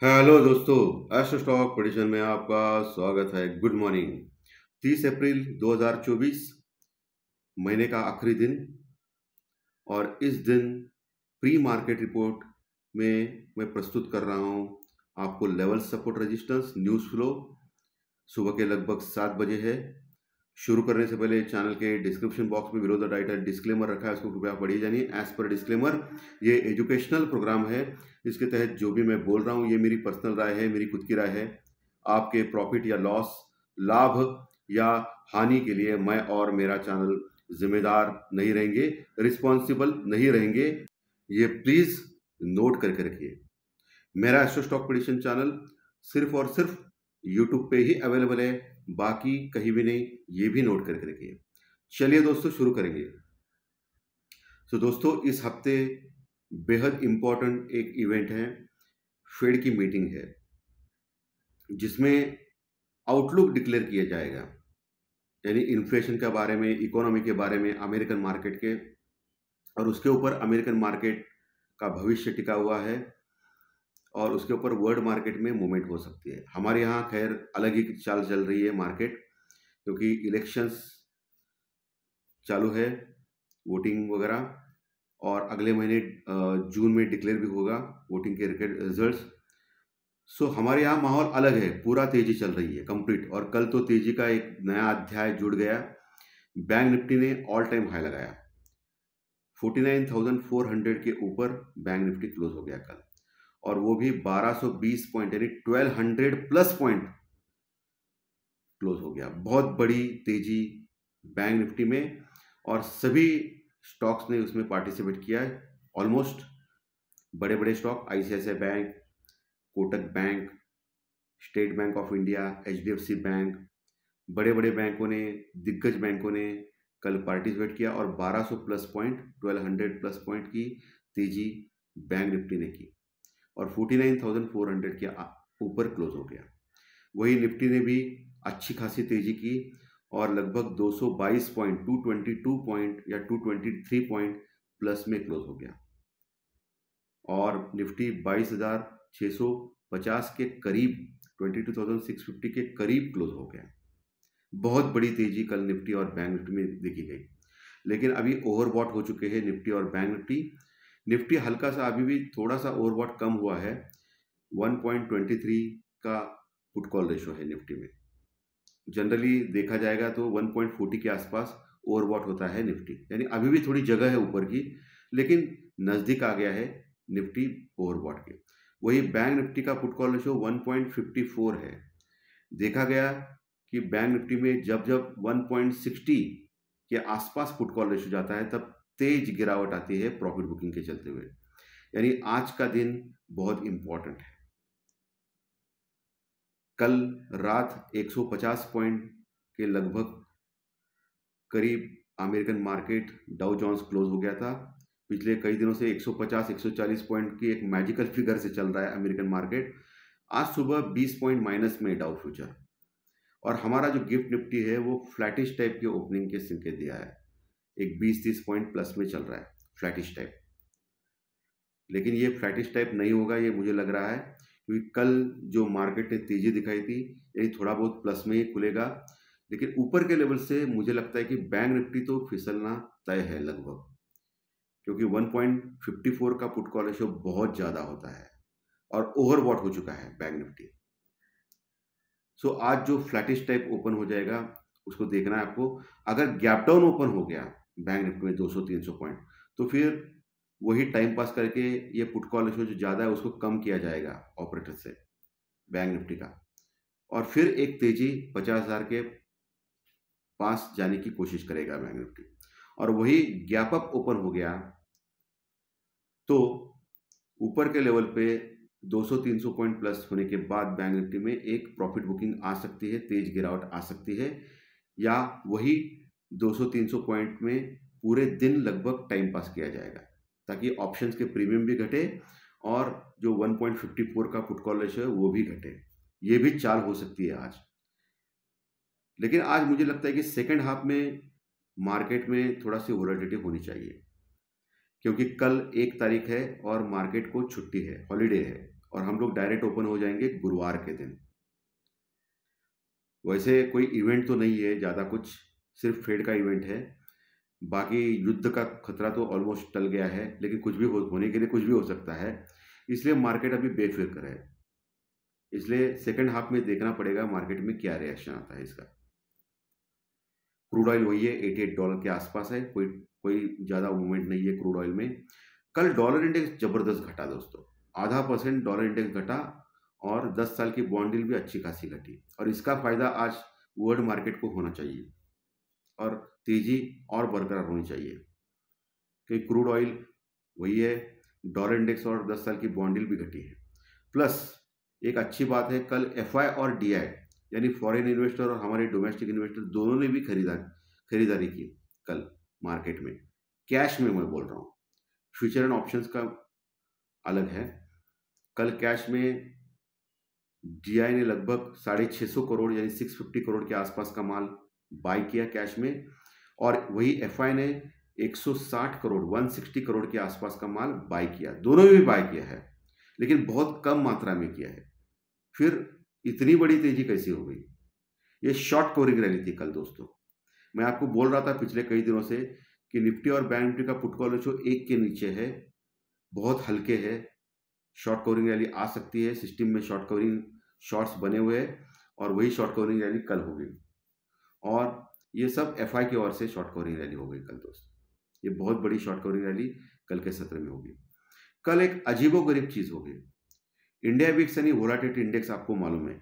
Hello दोस्तों, astro stock prediction में आपका स्वागत है। Good morning. 30 अप्रैल 2024 महीने का आखिरी दिन और इस दिन प्री मार्केट रिपोर्ट में मैं प्रस्तुत कर रहा हूं आपको level support resistance news flow. सुबह के लगभग 7 बजे है। शुरू करने से पहले चैनल के डिस्क्रिप्शन बॉक्स में बिलो द टाइटल डिस्क्लेमर रखा है, उसको कृपया पढ़िए जानिए। एज पर डिस्क्लेमर, ये एजुकेशनल प्रोग्राम है। इसके तहत जो भी मैं बोल रहा हूँ ये मेरी पर्सनल राय है, मेरी खुद की राय है। आपके प्रॉफिट या लॉस, लाभ या हानि के लिए मैं और मेरा चैनल जिम्मेदार नहीं रहेंगे, रिस्पॉन्सिबल नहीं रहेंगे। ये प्लीज नोट करके रखिए। मेरा एस्ट्रो स्टॉक प्रेडिक्शन चैनल सिर्फ और सिर्फ यूट्यूब पे ही अवेलेबल है, बाकी कहीं भी नहीं, ये भी नोट करके रखिए। चलिए दोस्तों, शुरू करेंगे। तो दोस्तों, इस हफ्ते बेहद इंपॉर्टेंट एक इवेंट है, फेड की मीटिंग है, जिसमें आउटलुक डिक्लेयर किया जाएगा, यानी इन्फ्लेशन के बारे में, इकोनॉमी के बारे में, अमेरिकन मार्केट के, और उसके ऊपर अमेरिकन मार्केट का भविष्य टिका हुआ है और उसके ऊपर वर्ल्ड मार्केट में मूवमेंट हो सकती है। हमारे यहाँ खैर अलग ही चाल चल रही है मार्केट, क्योंकि इलेक्शंस चालू है, वोटिंग वगैरह, और अगले महीने जून में डिक्लेयर भी होगा वोटिंग के रिजल्ट्स। सो हमारे यहाँ माहौल अलग है, पूरा तेजी चल रही है कंप्लीट। और कल तो तेजी का एक नया अध्याय जुड़ गया। बैंक निफ्टी ने ऑल टाइम हाई लगाया, 49,400 के ऊपर बैंक निफ्टी क्लोज हो गया कल, और वो भी 1220 पॉइंट यानी 1200 प्लस पॉइंट क्लोज हो गया। बहुत बड़ी तेजी बैंक निफ्टी में, और सभी स्टॉक्स ने उसमें पार्टिसिपेट किया है। ऑलमोस्ट बड़े बड़े stock, ICICI bank, Kotak bank, state bank of India, HDFC bank, बड़े बड़े बैंकों ने, दिग्गज बैंकों ने कल पार्टिसिपेट किया, और 1200 प्लस पॉइंट, 1200 प्लस पॉइंट की तेजी बैंक निफ्टी ने की, और 49,400 के ऊपर क्लोज हो गया। वही निफ्टी ने भी अच्छी खासी तेजी की, और लगभग 222 पॉइंट, 222 पॉइंट या 223 पॉइंट प्लस में क्लोज हो गया, और निफ्टी 22,650 के करीब, 22,650 के करीब क्लोज हो गया। बहुत बड़ी तेजी कल निफ्टी और बैंक निफ्टी में देखी गई। लेकिन अभी ओवरबॉट हो चुके हैं निफ्टी और बैंक निफ्टी। निफ्टी हल्का सा अभी भी थोड़ा सा ओवरबॉट कम हुआ है, 1.23 का पुट कॉल रेशो है निफ्टी में। जनरली देखा जाएगा तो 1.40 के आसपास ओवरबॉट होता है निफ्टी, यानी अभी भी थोड़ी जगह है ऊपर की, लेकिन नज़दीक आ गया है निफ्टी ओवरबॉट के। वही बैंक निफ्टी का पुट कॉल रेशो 1.54 है। देखा गया कि बैंक निफ्टी में जब जब 1.60 के आसपास पुट कॉल रेशो जाता है, तब तेज गिरावट आती है प्रॉफिट बुकिंग के चलते हुए। यानी आज का दिन बहुत इंपॉर्टेंट है। कल रात 150 पॉइंट के लगभग करीब American market Dow Jones close हो गया था। पिछले कई दिनों से 150-140 पॉइंट की एक मैजिकल फिगर से चल रहा है अमेरिकन मार्केट। आज सुबह 20 पॉइंट माइनस में डाउ फ्यूचर, और हमारा जो गिफ्ट निफ्टी है वो फ्लैटिश टाइप के ओपनिंग के संकेत दिया है, एक 20-30 पॉइंट प्लस में चल रहा है फ्लैटिश टाइप। लेकिन ये फ्लैटिश टाइप नहीं होगा, ये मुझे लग रहा है, क्योंकि कल जो मार्केट ने तेजी दिखाई थी, यही थोड़ा बहुत प्लस में ही खुलेगा। लेकिन ऊपर के लेवल से मुझे लगता है कि बैंक निफ्टी तो फिसलना तय है लगभग, क्योंकि 1.54 का पुट कॉल रेशो बहुत ज़्यादा होता है और ओवरबॉट हो चुका है बैंक निफ्टी। सो आज जो फ्लैटिश टाइप ओपन हो जाएगा उसको देखना है आपको। अगर गैप डाउन ओपन हो गया बैंक निफ्टी में 200-300 पॉइंट, तो फिर वही टाइम पास करके ये पुट कॉल रेशो जो ज़्यादा है उसको कम किया जाएगा ऑपरेटर से, बैंक निफ्टी का, और फिर एक तेजी 50,000 के पास जाने की कोशिश करेगा बैंक निफ्टी। और वही गैप अप ओपन हो गया तो ऊपर के लेवल पे 200-300 पॉइंट प्लस होने के बाद बैंक निफ्टी में एक प्रॉफिट बुकिंग आ सकती है, तेज गिरावट आ सकती है, या वही 200-300 पॉइंट में पूरे दिन लगभग टाइम पास किया जाएगा, ताकि ऑप्शंस के प्रीमियम भी घटे और जो 1.54 का पुट कॉल रेशो है वो भी घटे। ये भी चाल हो सकती है आज। लेकिन आज मुझे लगता है कि सेकेंड हाफ में मार्केट में थोड़ा सी वोलेटिलिटी होनी चाहिए, क्योंकि कल 1 तारीख है और मार्केट को छुट्टी है, हॉलीडे है, और हम लोग डायरेक्ट ओपन हो जाएंगे गुरुवार के दिन। वैसे कोई इवेंट तो नहीं है ज़्यादा कुछ, सिर्फ फेड का इवेंट है। बाकी युद्ध का खतरा तो ऑलमोस्ट टल गया है, लेकिन कुछ भी होने के लिए कुछ भी हो सकता है, इसलिए मार्केट अभी बेफिक्र है। इसलिए सेकंड हाफ में देखना पड़ेगा मार्केट में क्या रिएक्शन आता है इसका। क्रूड ऑयल वही है, $88 के आसपास है, कोई कोई ज़्यादा मूवमेंट नहीं है क्रूड ऑयल में। कल डॉलर इंडेक्स जबरदस्त घटा दोस्तों, 0.5% डॉलर इंडेक्स घटा, और 10 साल की बॉन्ड यील्ड भी अच्छी खासी घटी, और इसका फायदा आज वर्ल्ड मार्केट को होना चाहिए और तेजी और बरकरार होनी चाहिए, क्योंकि क्रूड ऑयल वही है, डॉलर इंडेक्स और 10 साल की बॉन्ड यील्ड भी घटी है। प्लस एक अच्छी बात है, कल एफआई और डीआई यानी फॉरेन इन्वेस्टर और हमारे डोमेस्टिक इन्वेस्टर दोनों ने भी खरीदारी की कल मार्केट में, कैश में मैं बोल रहा हूँ, फ्यूचर एंड ऑप्शंस का अलग है। कल कैश में डीआई ने लगभग 650 करोड़ यानी 650 करोड़ के आसपास का माल बाई किया कैश में, और वही एफआई ने 160 करोड़ 160 करोड़ के आसपास का माल बाई किया। दोनों ने भी बाई किया है, लेकिन बहुत कम मात्रा में किया है। फिर इतनी बड़ी तेजी कैसी हो गई? ये शॉर्ट कवरिंग रैली थी कल दोस्तों। मैं आपको बोल रहा था पिछले कई दिनों से कि निफ्टी और बैंक निफ्टी का पुट कॉल रेशियो 1 के नीचे है, बहुत हल्के है, शॉर्ट कवरिंग रैली आ सकती है। सिस्टम में शॉर्ट कवरिंग शॉर्ट्स बने हुए हैं, और वही शॉर्ट कवरिंग रैली कल हो गई, और ये सब एफआई की ओर से शॉर्ट कवरिंग रैली हो गई कल दोस्तों। ये बहुत बड़ी शॉर्ट कवरिंग रैली कल के सत्र में होगी। कल एक अजीबोगरीब चीज होगी, इंडिया विक्स यानी वोलाटिलिटी इंडेक्स, आपको मालूम है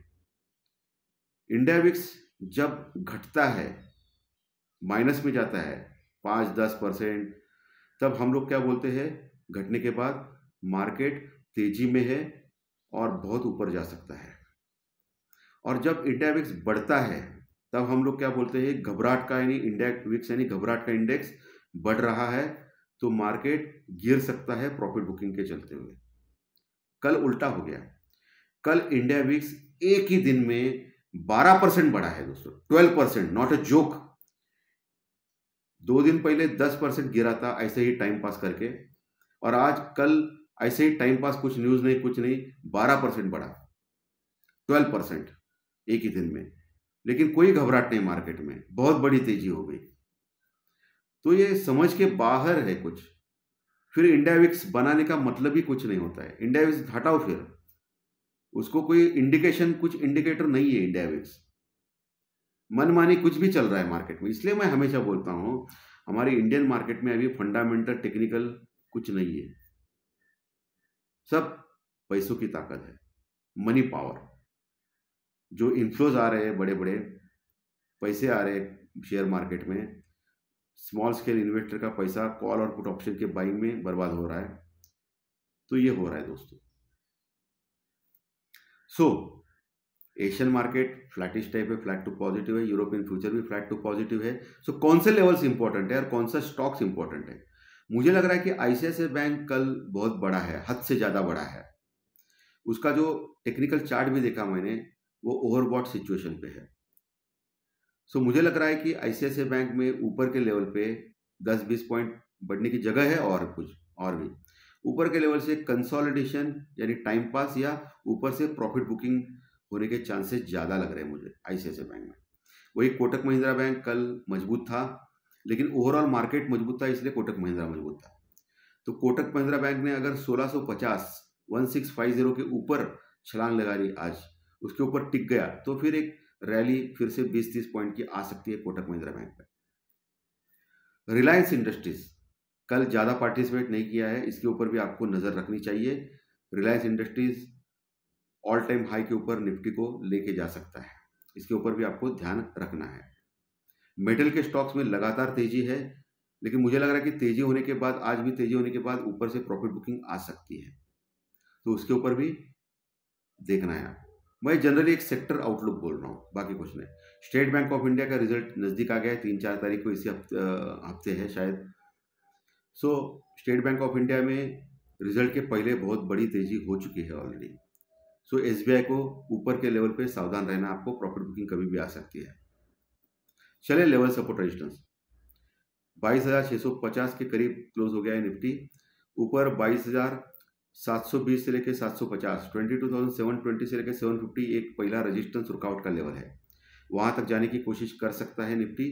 इंडिया विक्स जब घटता है, माइनस में जाता है 5-10%, तब हम लोग क्या बोलते हैं, घटने के बाद मार्केट तेजी में है और बहुत ऊपर जा सकता है। और जब इंडिया विक्स बढ़ता है तब हम लोग क्या बोलते हैं, घबराहट का, यानी इंडिया विक्स यानी घबराहट का इंडेक्स बढ़ रहा है, तो मार्केट गिर सकता है प्रॉफिट बुकिंग के चलते हुए। कल उल्टा हो गया, कल इंडिया विक्स एक ही दिन में 12% बढ़ा है दोस्तों, 12%, नॉट अ जोक। 2 दिन पहले 10% गिरा था ऐसे ही टाइम पास करके, और आज कल ऐसे ही टाइम पास, कुछ न्यूज नहीं कुछ नहीं, 12% बढ़ा, 12% एक ही दिन में। लेकिन कोई घबराहट नहीं मार्केट में, बहुत बड़ी तेजी हो गई। तो ये समझ के बाहर है कुछ। फिर इंडिया विक्स बनाने का मतलब ही कुछ नहीं होता है, इंडिया विक्स हटाओ, फिर उसको कोई इंडिकेशन, कुछ इंडिकेटर नहीं है इंडिया विक्स, मनमानी कुछ भी चल रहा है मार्केट में। इसलिए मैं हमेशा बोलता हूं, हमारी इंडियन मार्केट में अभी फंडामेंटल टेक्निकल कुछ नहीं है, सब पैसों की ताकत है, मनी पावर। जो इन्फ्लोज आ रहे हैं, बड़े बड़े पैसे आ रहे हैं शेयर मार्केट में, स्मॉल स्केल इन्वेस्टर का पैसा कॉल और पुट ऑप्शन के बाइंग में बर्बाद हो रहा है। तो ये हो रहा है दोस्तों। सो एशियन मार्केट फ्लैटिश टाइप है, फ्लैट टू पॉजिटिव है, यूरोपियन फ्यूचर भी फ्लैट टू पॉजिटिव है। सो कौन से लेवल्स इंपॉर्टेंट है और कौन सा स्टॉक्स इंपॉर्टेंट है? मुझे लग रहा है कि आईसीआईसीआई बैंक कल बहुत बड़ा है, हद से ज्यादा बड़ा है। उसका जो टेक्निकल चार्ट भी देखा मैंने, वो ओवरबॉट सिचुएशन पे है। सो मुझे लग रहा है कि आईसीआईसीआई बैंक में ऊपर के लेवल पे 10-20 पॉइंट बढ़ने की जगह है, और कुछ और भी ऊपर के लेवल से कंसोलिडेशन यानी टाइम पास, या ऊपर से प्रॉफिट बुकिंग होने के चांसेस ज़्यादा लग रहे हैं मुझे आईसीआईसीआई बैंक में। वही कोटक महिंद्रा बैंक कल मजबूत था, लेकिन ओवरऑल मार्केट मजबूत था, इसलिए कोटक महिंद्रा मजबूत था। तो कोटक महिंद्रा बैंक ने अगर 1650 के ऊपर छलांग लगा ली आज, उसके ऊपर टिक गया, तो फिर एक रैली फिर से 20-30 पॉइंट की आ सकती है कोटक महिंद्रा बैंक पर। रिलायंस इंडस्ट्रीज कल ज़्यादा पार्टिसिपेट नहीं किया है, इसके ऊपर भी आपको नज़र रखनी चाहिए। Reliance industries all time high के ऊपर निफ्टी को लेके जा सकता है, इसके ऊपर भी आपको ध्यान रखना है। मेटल के स्टॉक्स में लगातार तेजी है, लेकिन मुझे लग रहा है कि तेजी होने के बाद, आज भी तेजी होने के बाद ऊपर से प्रॉफिट बुकिंग आ सकती है, तो उसके ऊपर भी देखना है। मैं जनरली एक सेक्टर आउटलुक बोल रहा हूँ, बाकी कुछ नहीं। स्टेट बैंक ऑफ इंडिया का रिजल्ट नज़दीक आ गया है, 3-4 तारीख को, इसी हफ्ते है शायद। सो स्टेट बैंक ऑफ इंडिया में रिजल्ट के पहले बहुत बड़ी तेजी हो चुकी है ऑलरेडी। सो एसबीआई को ऊपर के लेवल पे सावधान रहना, आपको प्रॉफिट बुकिंग कभी भी आ सकती है। चले लेवल सपोर्ट रेजिस्टेंस, 22,650 के करीब क्लोज हो गया है निफ्टी, ऊपर 720 से लेकर 750, 22,720 से लेकर 750 एक पहला रेजिस्टेंस रुकआउट का लेवल है, वहाँ तक जाने की कोशिश कर सकता है निफ्टी।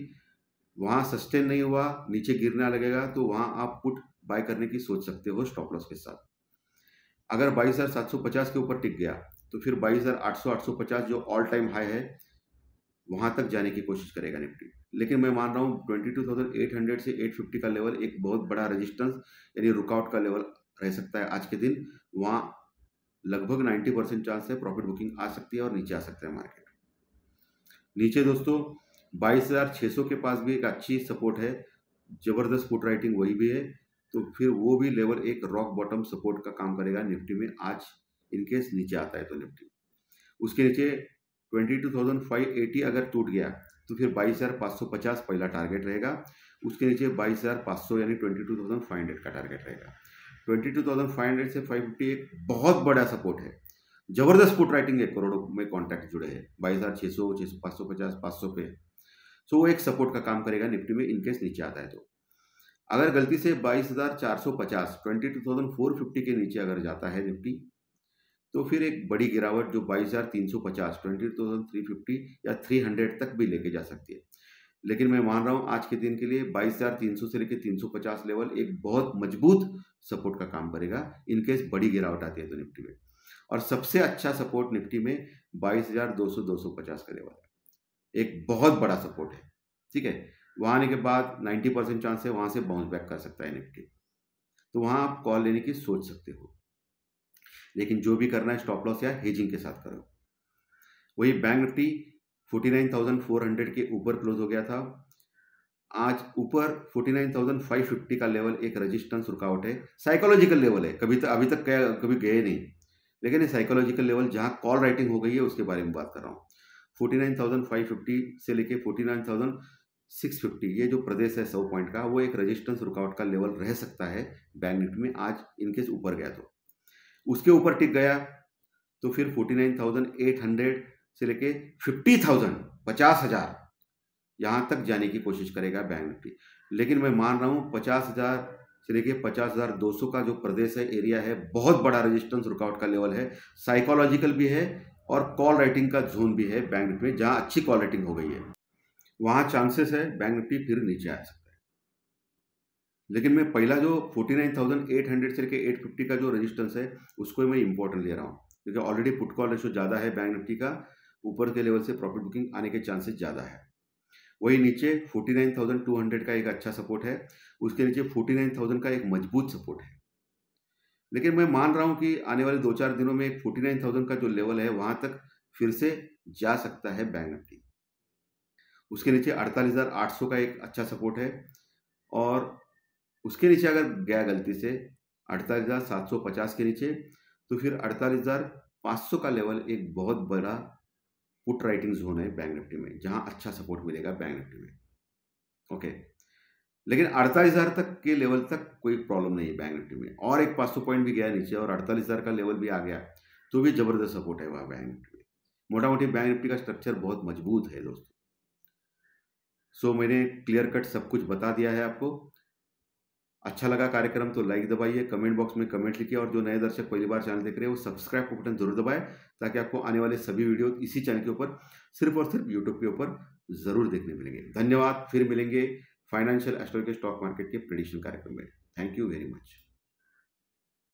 वहाँ सस्टेन नहीं हुआ, नीचे गिरने लगेगा तो वहाँ आप पुट बाय करने की सोच सकते हो स्टॉप लॉस के साथ। अगर 22,750 के ऊपर टिक गया तो फिर 22,800 850 जो ऑल टाइम हाई है वहाँ तक जाने की कोशिश करेगा निफ्टी। लेकिन मैं मान रहा हूँ 22,800 से 850 का लेवल एक बहुत बड़ा रेजिस्टेंस यानी रुकआउट का लेवल रह सकता है आज के दिन। वहाँ लगभग 90% चांस है प्रॉफिट बुकिंग आ सकती है और नीचे आ सकता है मार्केट। नीचे दोस्तों 22,600 के पास भी एक अच्छी सपोर्ट है, जबरदस्त पुट राइटिंग वही भी है, तो फिर वो भी लेवल एक रॉक बॉटम सपोर्ट का काम करेगा निफ्टी में आज इनकेस नीचे आता है तो निफ्टी। उसके नीचे 22,580 अगर टूट गया तो फिर 22,550 पहला टारगेट रहेगा। उसके नीचे 22,500 यानी 22,500 का टारगेट रहेगा। 22,500 से 550 एक बहुत बड़ा सपोर्ट है, जबरदस्त पुट राइटिंग है, करोड़ों में कॉन्ट्रैक्ट जुड़े हैं 22,600 550 500 पे। सो वो एक सपोर्ट का काम करेगा निफ्टी में इनकेस नीचे आता है तो। अगर गलती से 22,450 22,450 के नीचे अगर जाता है निफ्टी तो फिर एक बड़ी गिरावट जो 22,350 22,350 या 300 तक भी लेके जा सकती है। लेकिन मैं मान रहा हूँ आज के दिन के लिए 22,300 से लेकर 350 लेवल एक बहुत मजबूत सपोर्ट का काम करेगा इनकेस बड़ी गिरावट आती है तो निफ्टी में। और सबसे अच्छा सपोर्ट निफ्टी में 22,200 250 का लेवल है, एक बहुत बड़ा सपोर्ट है। ठीक है, वहाँ आने के बाद 90% चांस है वहाँ से बाउंस बैक कर सकता है निफ्टी, तो वहाँ आप कॉल लेने की सोच सकते हो। लेकिन जो भी करना है स्टॉप लॉस या हेजिंग के साथ करो। वही बैंक निफ्टी 49,400 के ऊपर क्लोज हो गया था। आज ऊपर 49,550 का लेवल एक रेजिस्टेंस रुकावट है, साइकोलॉजिकल लेवल है, अभी तक कभी गए नहीं, लेकिन ये साइकोलॉजिकल लेवल जहां कॉल राइटिंग हो गई है उसके बारे में बात कर रहा हूँ। 49,550 से लेके 49,650 ये जो प्रदेश है 100 पॉइंट का, वो एक रेजिस्टेंस रुकावट का लेवल रह सकता है बैंक निफ्टी में आज इनकेस ऊपर गया तो। उसके ऊपर टिक गया तो फिर 49,800 से लेके 50,000 50,000 यहाँ तक जाने की कोशिश करेगा बैंक निफ्टी। लेकिन मैं मान रहा हूँ 50,000 से लेके 50,200 का जो प्रदेश है, एरिया है, बहुत बड़ा रेजिस्टेंस रुकावट का लेवल है, साइकोलॉजिकल भी है और कॉल राइटिंग का जोन भी है बैंक निफ्टी में, जहाँ अच्छी कॉल राइटिंग हो गई है वहाँ चांसेस है बैंक निफ्टी फिर नीचे आ सकता है। लेकिन मैं पहला जो 49,800 से लेके 850 का जो रेजिस्टेंस है उसको मैं इंपॉर्टेंट ले रहा हूँ, क्योंकि ऑलरेडी पुट कॉल रेशो ज़्यादा है बैंक निफ्टी का, ऊपर के लेवल से प्रॉफिट बुकिंग आने के चांसेस ज़्यादा है। वही नीचे 49,200 का एक अच्छा सपोर्ट है, उसके नीचे 49,000 का एक मजबूत सपोर्ट है। लेकिन मैं मान रहा हूँ कि आने वाले 2-4 दिनों में 49,000 का जो लेवल है वहाँ तक फिर से जा सकता है बैंक निफ्टी। उसके नीचे 48,800 का एक अच्छा सपोर्ट है, और उसके नीचे अगर गया गलती से 48,750 के नीचे तो फिर 48,500 का लेवल एक बहुत बड़ा पुट राइटिंग जोन है बैंक निफ्टी में, जहां अच्छा सपोर्ट मिलेगा बैंक निफ्टी में। ओके, लेकिन 48,000 तक के लेवल तक कोई प्रॉब्लम नहीं है बैंक निफ्टी में, और एक 500 पॉइंट भी गया नीचे और 48,000 का लेवल भी आ गया तो भी जबरदस्त सपोर्ट है वहाँ बैंक निफ्टी में। मोटा मोटी बैंक निफ्टी का स्ट्रक्चर बहुत मजबूत है दोस्तों। सो मैंने क्लियर कट सब कुछ बता दिया है आपको। अच्छा लगा कार्यक्रम तो लाइक दबाइए, कमेंट बॉक्स में कमेंट लिखिए, और जो नए दर्शक पहली बार चैनल देख रहे हैं वो सब्सक्राइब का बटन जरूर दबाएं, ताकि आपको आने वाले सभी वीडियो इसी चैनल के ऊपर सिर्फ और सिर्फ यूट्यूब के ऊपर जरूर देखने मिलेंगे। धन्यवाद, फिर मिलेंगे फाइनेंशियल एस्ट्रोलॉजी स्टॉक मार्केट के प्रेडिक्शन कार्यक्रम में। Thank you very much.